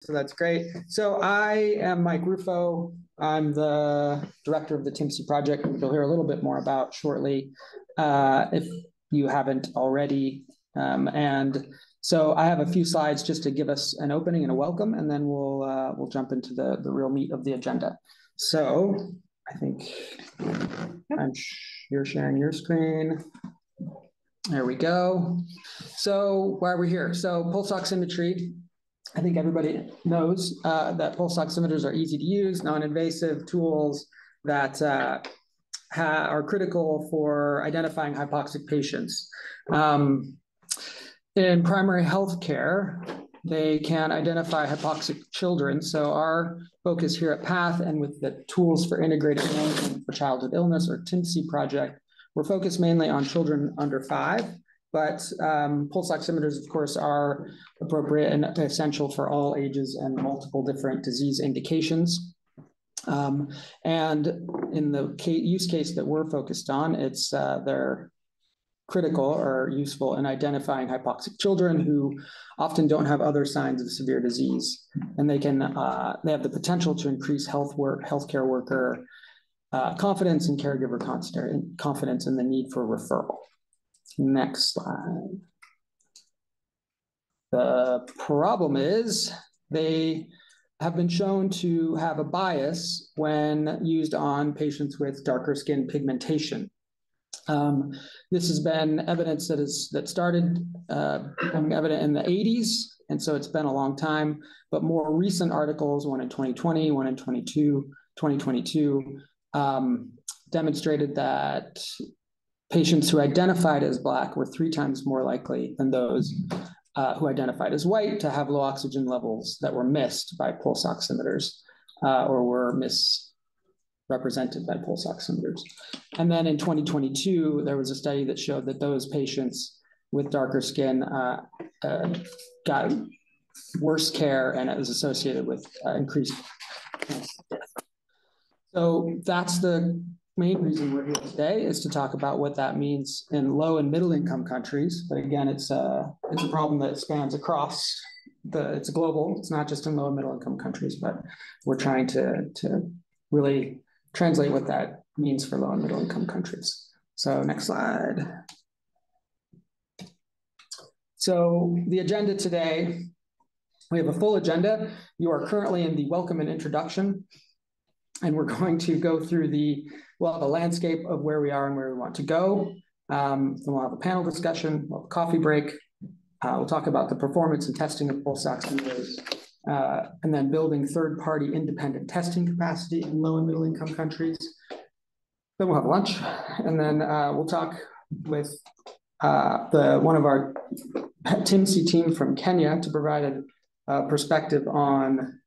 So that's great. So I am Mike Rufo. I'm the director of the TIMSI project, which you'll hear a little bit more about shortly, if you haven't already. And so I have a few slides just to give us an opening and a welcome, and then we'll jump into the real meat of the agenda. So I think you're sharing your screen. There we go. So why are we here? So pulse oximetry. I think everybody knows that pulse oximeters are easy to use, non-invasive tools that are critical for identifying hypoxic patients. In primary health care, they can identify hypoxic children. So our focus here at PATH and with the Tools for Integrated Management for Childhood Illness, or TIMSI project, we're focused mainly on children under 5. But pulse oximeters, of course, are appropriate and essential for all ages and multiple different disease indications. And in the use case that we're focused on, it's they're critical or useful in identifying hypoxic children who often don't have other signs of severe disease, and they have the potential to increase healthcare worker confidence and caregiver confidence in the need for referral. Next slide. The problem is they have been shown to have a bias when used on patients with darker skin pigmentation. This has been evidence that started becoming evident in the 80s, and so it's been a long time. But more recent articles, one in 2020, one in 2022, demonstrated that patients who identified as Black were 3 times more likely than those who identified as white to have low oxygen levels that were missed by pulse oximeters or were misrepresented by pulse oximeters. And then in 2022, there was a study that showed that those patients with darker skin got worse care, and it was associated with increased death. So that's the main reason we're here today, is to talk about what that means in low and middle income countries. But again, it's a problem that spans across it's global. It's not just in low and middle income countries, but we're trying to really translate what that means for low and middle income countries. So next slide. So the agenda today, we have a full agenda. You are currently in the welcome and introduction, and we're going to go through the landscape of where we are and where we want to go. Then we'll have a panel discussion, we'll have a coffee break. We'll talk about the performance and testing of pulse oximeters, and then building third-party independent testing capacity in low and middle income countries. Then we'll have lunch, and then we'll talk with one of our TIMSI team from Kenya to provide a perspective on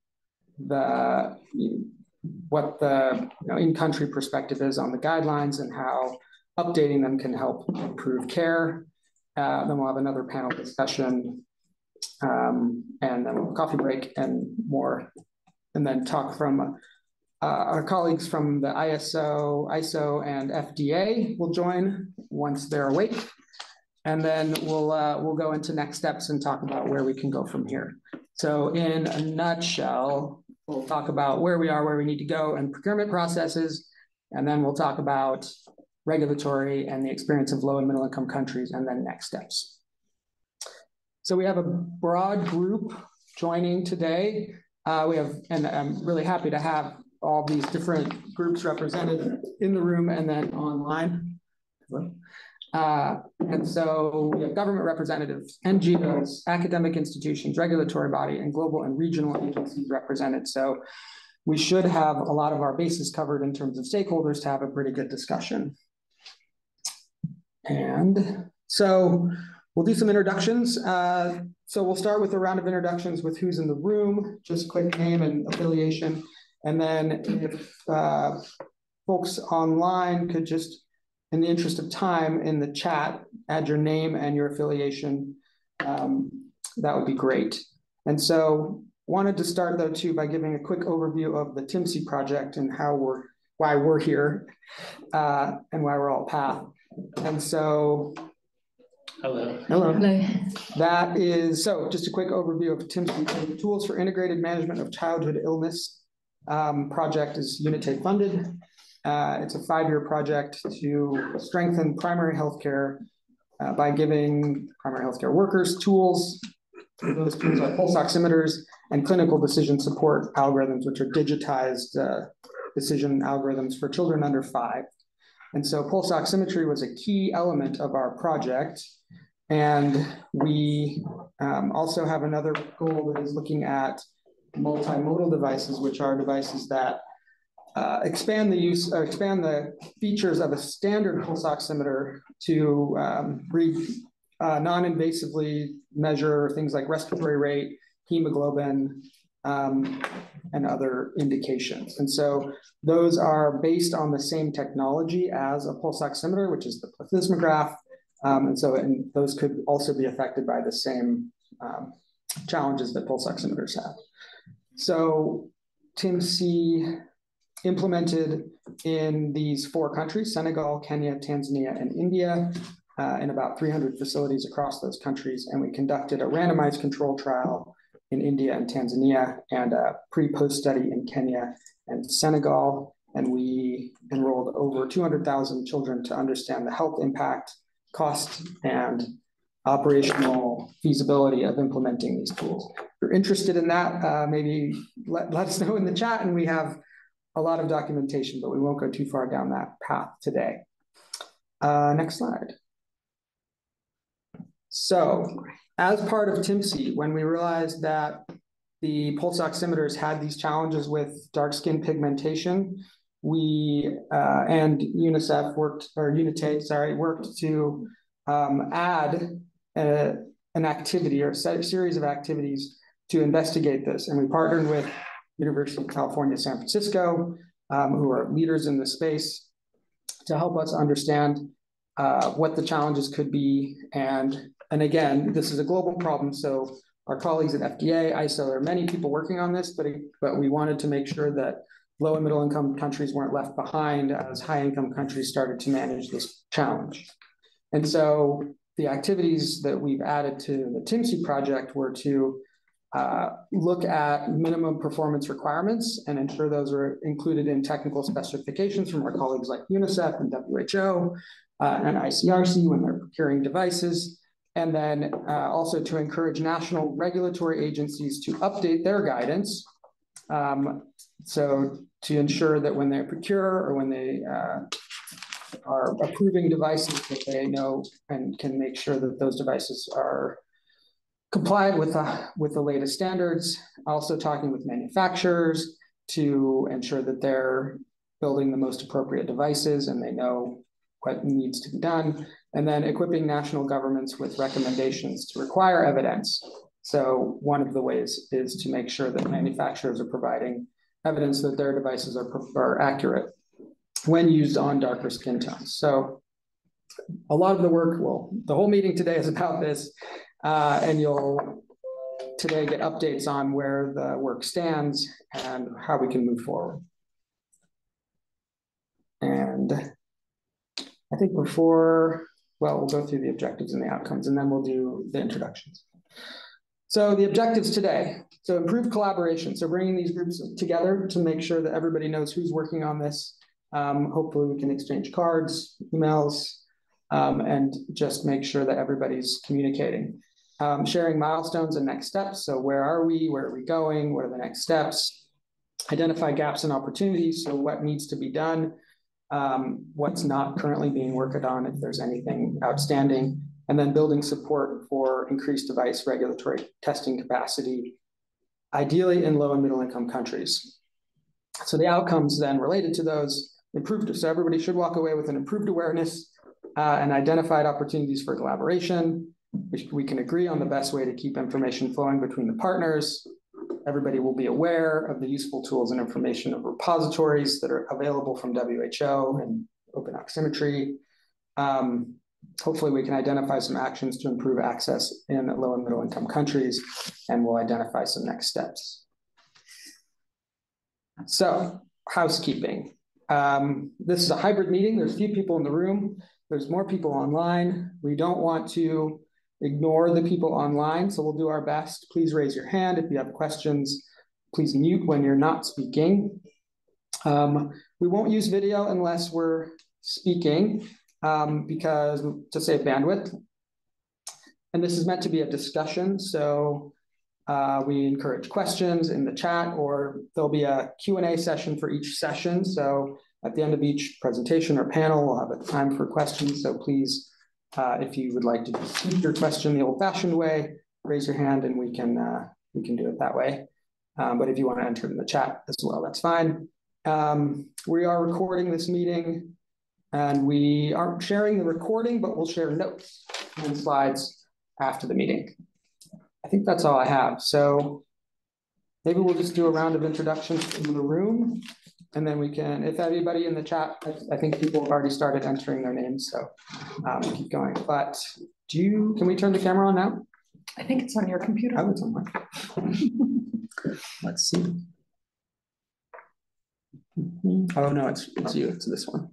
what the in-country perspective is on the guidelines and how updating them can help improve care. Then we'll have another panel discussion, and then we'll have a coffee break and more. And then talk from our colleagues from the ISO, and FDA will join once they're awake. And then we'll go into next steps and talk about where we can go from here. So in a nutshell, we'll talk about where we are, where we need to go, and procurement processes. And then we'll talk about regulatory and the experience of low and middle income countries, and then next steps. So we have a broad group joining today. And I'm really happy to have all these different groups represented in the room and then online. And so we have government representatives, NGOs, academic institutions, regulatory body, and global and regional agencies represented. So we should have a lot of our bases covered in terms of stakeholders to have a pretty good discussion. And so we'll do some introductions. So we'll start with a round of introductions with who's in the room, just quick name and affiliation. And then if folks online could just, in the interest of time, in the chat, add your name and your affiliation, that would be great. And so wanted to start though too by giving a quick overview of the TIMSI project and why we're here, and why we're all PATH. And so Hello. Hello. Hello. That is, so just a quick overview of TIMSI. Tools for Integrated Management of Childhood Illness project is Unitate funded. It's a 5-year project to strengthen primary healthcare by giving primary healthcare workers tools. Those tools are pulse oximeters and clinical decision support algorithms, which are digitized decision algorithms for children under 5. And so pulse oximetry was a key element of our project. And we also have another goal that is looking at multimodal devices, which are devices that expand the features of a standard pulse oximeter to non-invasively measure things like respiratory rate, hemoglobin, and other indications. And so those are based on the same technology as a pulse oximeter, which is the plethysmograph. And those could also be affected by the same challenges that pulse oximeters have. So TIMSI implemented in these 4 countries, Senegal, Kenya, Tanzania, and India, in about 300 facilities across those countries. And we conducted a randomized control trial in India and Tanzania and a pre-post study in Kenya and Senegal. And we enrolled over 200,000 children to understand the health impact, cost, and operational feasibility of implementing these tools. If you're interested in that, maybe let us know in the chat, and we have a lot of documentation, but we won't go too far down that path today. Next slide. So as part of TIMSI, when we realized that the pulse oximeters had these challenges with dark skin pigmentation, we and UNICEF worked to add an activity or a series of activities to investigate this. And we partnered with University of California, San Francisco, who are leaders in the space, to help us understand what the challenges could be. And again, this is a global problem. So our colleagues at FDA, ISO, there are many people working on this, but we wanted to make sure that low and middle income countries weren't left behind as high income countries started to manage this challenge. And so the activities that we've added to the TIMSI project were to look at minimum performance requirements and ensure those are included in technical specifications from our colleagues like UNICEF and WHO and ICRC when they're procuring devices. And then also to encourage national regulatory agencies to update their guidance. So to ensure that when they procure or when they are approving devices, that they know and can make sure that those devices are compliant with the latest standards. Also talking with manufacturers to ensure that they're building the most appropriate devices and they know what needs to be done. And then equipping national governments with recommendations to require evidence. So one of the ways is to make sure that manufacturers are providing evidence that their devices are accurate when used on darker skin tones. So a lot of the work, the whole meeting today is about this, and you'll today get updates on where the work stands and how we can move forward. And I think we'll go through the objectives and the outcomes, and then we'll do the introductions. So the objectives today, so improved collaboration. So bringing these groups together to make sure that everybody knows who's working on this. Hopefully we can exchange cards, emails, and just make sure that everybody's communicating. Sharing milestones and next steps. So where are we going? What are the next steps? Identify gaps and opportunities. So what needs to be done? What's not currently being worked on, if there's anything outstanding, and then building support for increased device regulatory testing capacity, ideally in low and middle income countries. So the outcomes then related to those improved, so everybody should walk away with an improved awareness and identified opportunities for collaboration. We can agree on the best way to keep information flowing between the partners. Everybody will be aware of the useful tools and information of repositories that are available from WHO and Open Oximetry. Hopefully we can identify some actions to improve access in low and middle income countries, and we'll identify some next steps. So housekeeping. This is a hybrid meeting. There's a few people in the room. There's more people online. We don't want to ignore the people online, so we'll do our best. Please raise your hand if you have questions. Please mute when you're not speaking. We won't use video unless we're speaking because to save bandwidth. And this is meant to be a discussion, so we encourage questions in the chat, or there'll be a Q&A session for each session. So at the end of each presentation or panel, we'll have a time for questions. So please, if you would like to speak your question the old-fashioned way, raise your hand and we can do it that way. But if you want to enter in the chat as well, that's fine. We are recording this meeting, and we aren't sharing the recording, but we'll share notes and slides after the meeting. I think that's all I have. So maybe we'll just do a round of introductions in the room, and then we can, if anybody in the chat, I think people have already started entering their names, so we'll keep going. But can we turn the camera on now? I think it's on your computer. Oh, it's on mine. Let's see. Oh no, it's you. It's this one.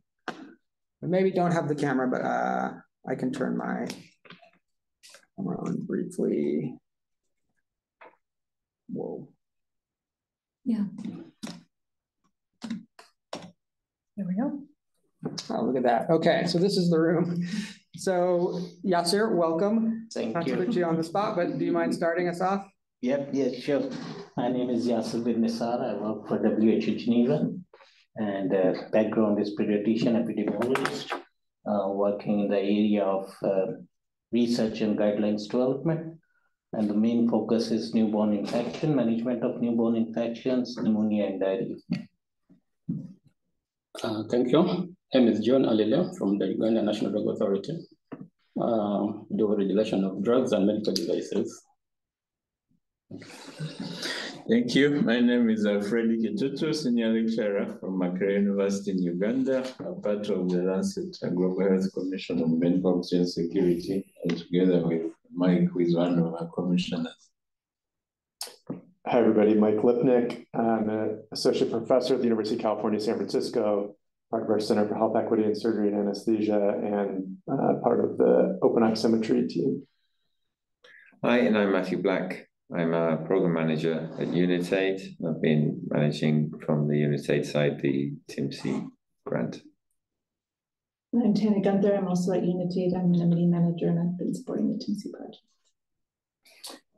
We maybe don't have the camera, but I can turn my camera on briefly. Whoa. Yeah. There we go. Oh, look at that. Okay, so this is the room. So Yasser, welcome. Thank Not you. to put you on the spot, but do you mind starting us off? Yep, yeah, sure. My name is Yasser bin Nisar. I work for WHO Geneva, and background is pediatrician epidemiologist, working in the area of research and guidelines development. And the main focus is newborn infection, management of newborn infections, pneumonia, and diarrhea. Thank you. My name is John Alele from the Uganda National Drug Authority. Do regulation of drugs and medical devices. Thank you. My name is Freddy Kitutu, Senior Lecturer from Makerere University in Uganda, a part of the Lancet Global Health Commission on Medical Oxygen Security, and together with Mike, who is one of our commissioners. Hi, everybody. Mike Lipnick. I'm an associate professor at the University of California, San Francisco, part of our Center for Health Equity in Surgery and Anesthesia, and part of the Open Oximetry team. Hi, and I'm Matthew Black. I'm a program manager at Unitaid. I've been managing from the Unitaid side the TIMC grant. I'm Tana Gunther. I'm also at Unitaid. I'm an M&E manager, and I've been supporting the TIMC project.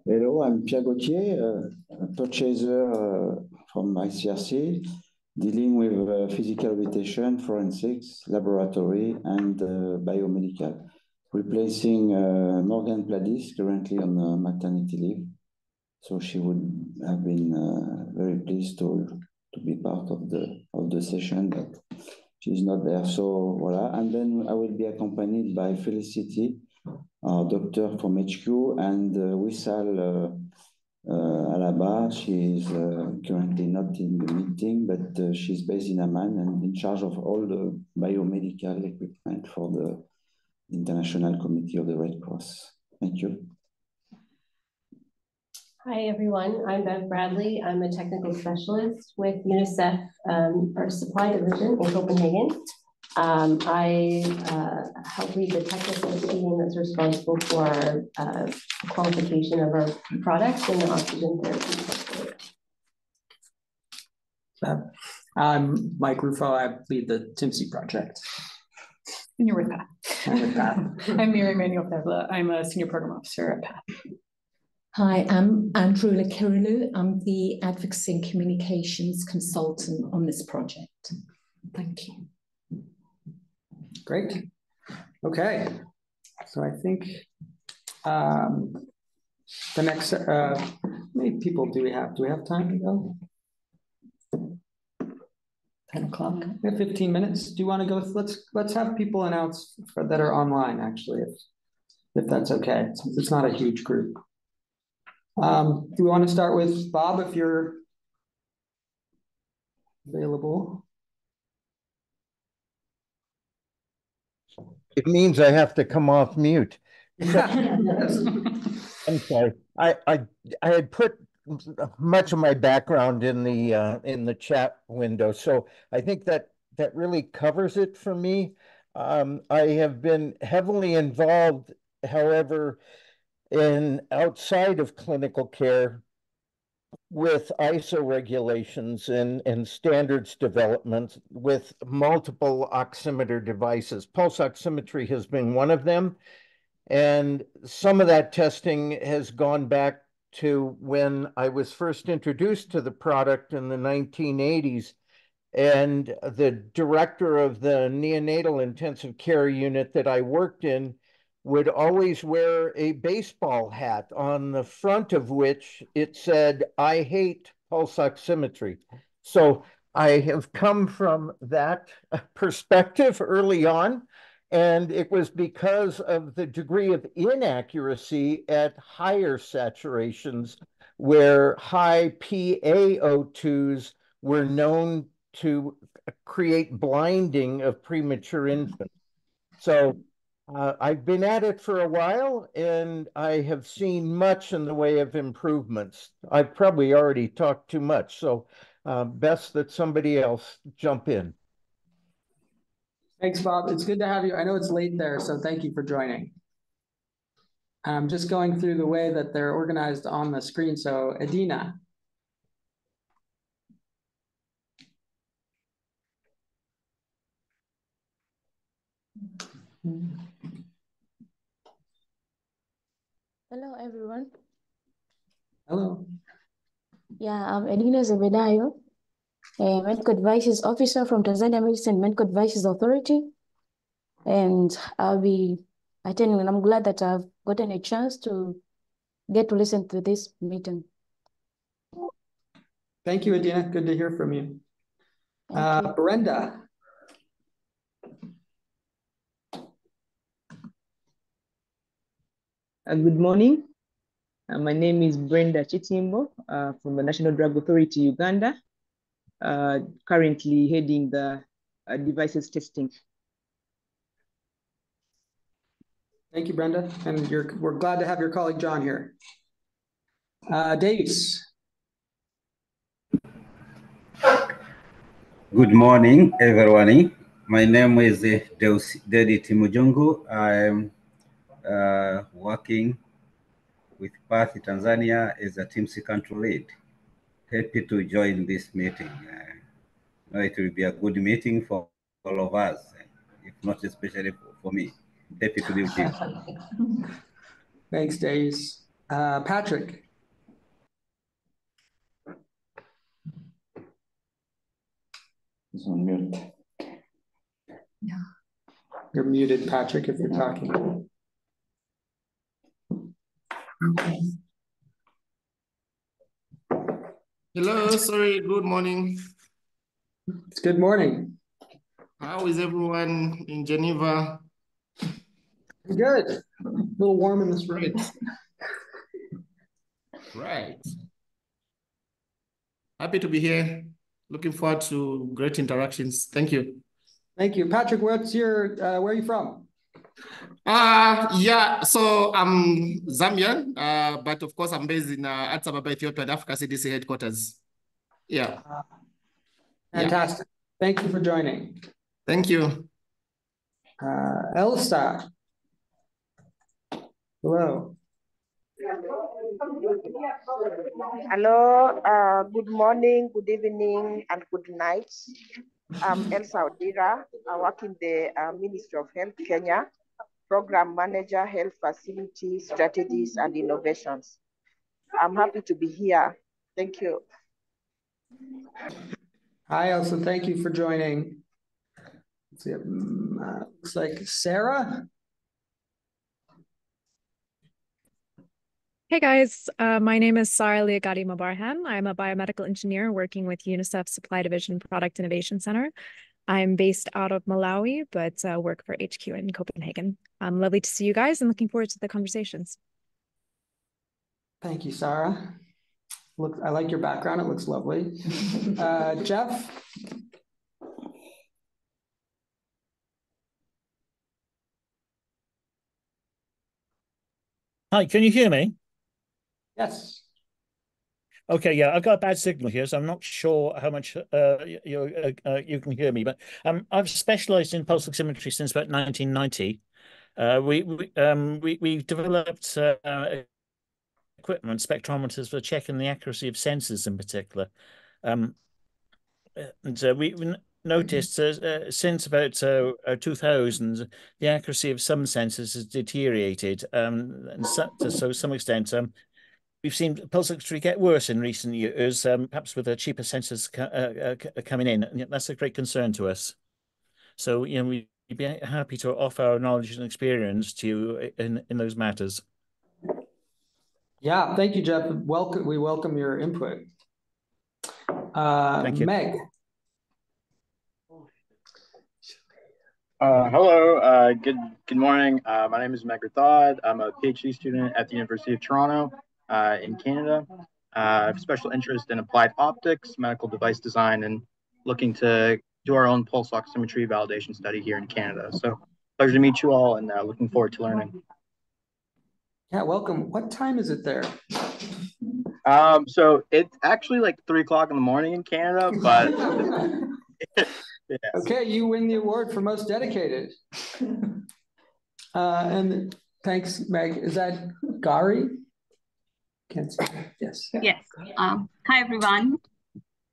Hello, I'm Pierre Gauthier, a purchaser from ICRC, dealing with physical rehabilitation, forensics, laboratory, and biomedical, replacing Morgan Pladis, currently on maternity leave. So she would have been very pleased to be part of the session, but she's not there. So voila, and then I will be accompanied by Felicity, our doctor from HQ, and Wissal Alaba. She is currently not in the meeting, but she's based in Amman and in charge of all the biomedical equipment for the International Committee of the Red Cross. Thank you. Hi, everyone. I'm Bev Bradley. I'm a technical specialist with UNICEF, our supply division in Copenhagen. I help lead the technical team that's responsible for our qualification of our products in the oxygen therapy portfolio. I'm Mike Ruffo. I lead the TIMC project. And you're with PATH. I'm with PATH. I'm Mary Manuel Pevla. I'm a senior program officer at PATH. Hi, I'm Andrew Kirilu. I'm the advocacy and communications consultant on this project. Thank you. Great. Okay. So I think the next, how many people do we have? Do we have time to go? 10 o'clock. We have 15 minutes. Do you want to go? Let's have people announce that are online, actually, if that's okay. It's not a huge group. Do we want to start with Bob, if you're available? It means I have to come off mute. Yes. I'm sorry. I had put much of my background in the chat window, so I think that really covers it for me. I have been heavily involved, however, in outside of clinical care with ISO regulations and standards development with multiple oximeter devices. Pulse oximetry has been one of them. And some of that testing has gone back to when I was first introduced to the product in the 1980s. And the director of the neonatal intensive care unit that I worked in would always wear a baseball hat on the front of which it said, "I hate pulse oximetry." So I have come from that perspective early on. And it was because of the degree of inaccuracy at higher saturations where high PaO2s were known to create blinding of premature infants. So I've been at it for a while and I have seen much in the way of improvements. I've probably already talked too much, so best that somebody else jump in. Thanks, Bob. It's good to have you. I know it's late there, so thank you for joining. I'm just going through the way that they're organized on the screen. So Adina. Hello, everyone. Hello. Yeah, I'm Edina Zebedayo, a Medical Devices Officer from Tanzania Medicine Medical Devices Authority. And I'll be attending, and I'm glad that I've gotten a chance to get to listen to this meeting. Thank you, Adina. Good to hear from you. Brenda. Good morning. My name is Brenda Chitimbo from the National Drug Authority, Uganda, currently heading the devices testing. Thank you, Brenda. And we're glad to have your colleague, John, here. Davis. Good morning, everyone. My name is Dedi Timujungu. I'm working with Path Tanzania as a TIMSI country lead. Happy to join this meeting. It will be a good meeting for all of us, if not especially for me. Happy to be with you. Thanks, Davis. Patrick. He's on mute. Yeah. You're muted, Patrick, if you're talking. Hello, sorry, good morning. It's good morning. How is everyone in Geneva? Good. A little warm in this room. Right. Happy to be here. Looking forward to great interactions. Thank you. Thank you. Patrick, what's your, where are you from? Yeah, so I'm Zambian, but of course I'm based in Addis Ababa, Ethiopia, at Africa CDC headquarters. Yeah. Fantastic. Yeah. Thank you for joining. Thank you. Elsa. Hello. Hello, good morning, good evening, and good night. I'm Elsa Odira. I work in the Ministry of Health, Kenya, Program Manager, Health Facility Strategies and Innovations. I'm happy to be here. Thank you. Hi, Elsa. Thank you for joining. Let's see, looks like Sarah. Hey guys, my name is Sarah Liagati Mabarham. I'm a biomedical engineer working with UNICEF Supply Division Product Innovation Center. I'm based out of Malawi, but work for HQ in Copenhagen. Lovely to see you guys and looking forward to the conversations. Thank you, Sarah. Look, I like your background. It looks lovely. Jeff. Hi, can you hear me? Yes. Okay, yeah, I've got a bad signal here, so I'm not sure how much you can hear me. But I've specialised in pulse oximetry since about 1990. We developed equipment, spectrometers for checking the accuracy of sensors in particular. And we noticed since about 2000, the accuracy of some sensors has deteriorated, and to some extent. We've seen pulse oximetry get worse in recent years, perhaps with the cheaper sensors coming in. And that's a great concern to us. So, we'd be happy to offer our knowledge and experience to you in those matters. Yeah, thank you, Jeff. We welcome your input. Thank you. Meg. Hello, good morning. My name is Meg Thod. I'm a PhD student at the University of Toronto in Canada. I have special interest in applied optics, medical device design, and looking to do our own pulse oximetry validation study here in Canada. So pleasure to meet you all, and looking forward to learning. Yeah, welcome. What time is it there? So it's actually like 3 o'clock in the morning in Canada, but yes. Okay, you win the award for most dedicated. And thanks, Meg. Is that Gary? Can't see. Yes. Yes. Hi, everyone.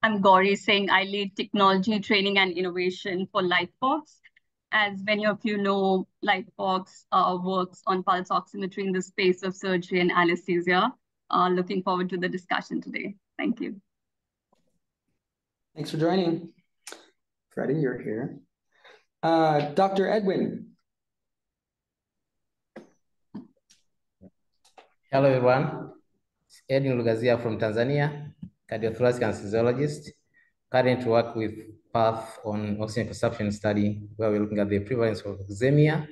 I'm Gauri Singh. I lead technology, training, and innovation for Lightbox. As many of you know, Lightbox works on pulse oximetry in the space of surgery and anesthesia. Looking forward to the discussion today. Thank you. Thanks for joining. Freddie, you're here. Dr. Edwin. Hello, everyone. Edwin Lugazia from Tanzania, cardiothoracic anesthesiologist. Currently work with PATH on oxygen consumption study, where we're looking at the prevalence of oxemia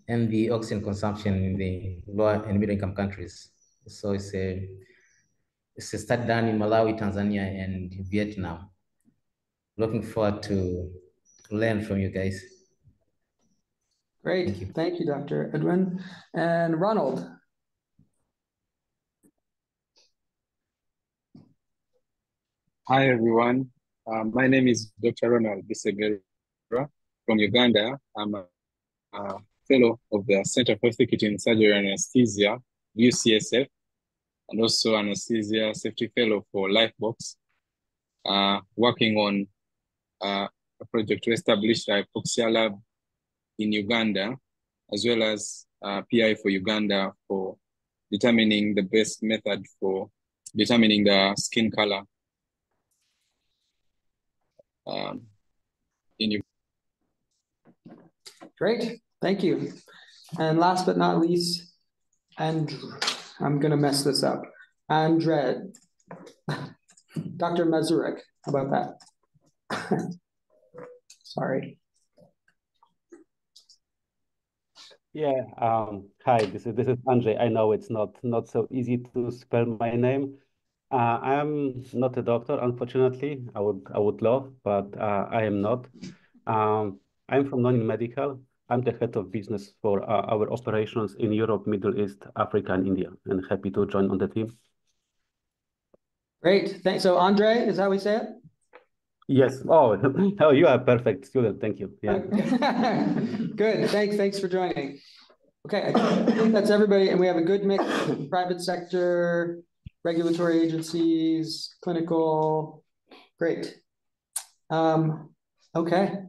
and the oxygen consumption in the lower and middle income countries. So it's a study done in Malawi, Tanzania, and Vietnam. Looking forward to learn from you guys. Great. Thank you, Dr. Edwin. And Ronald. Hi, everyone. My name is Dr. Ronald Bisegera from Uganda. I'm a fellow of the Center for Executive in Surgery and Anesthesia, UCSF, and also anesthesia safety fellow for Lifebox, working on a project to establish the hypoxia lab in Uganda, as well as PI for Uganda for determining the best method for determining the skin color in Uganda. Great, thank you. And last but not least, Andrew, I'm gonna mess this up. Dr. Mazurek, how about that? Sorry. Yeah, hi, this is Andrzej. I know it's not so easy to spell my name. I'm not a doctor, unfortunately. I would love, but I am not. I'm from non-medical. I'm the head of business for our operations in Europe, Middle East, Africa, and India, and happy to join on the team. Great, thanks. So Andre, is that how we say it? Yes. Oh, oh, you are a perfect student. Thank you. Yeah. Good. Thanks for joining. Okay, I think that's everybody, and we have a good mix of private sector, regulatory agencies, clinical. Great. Okay.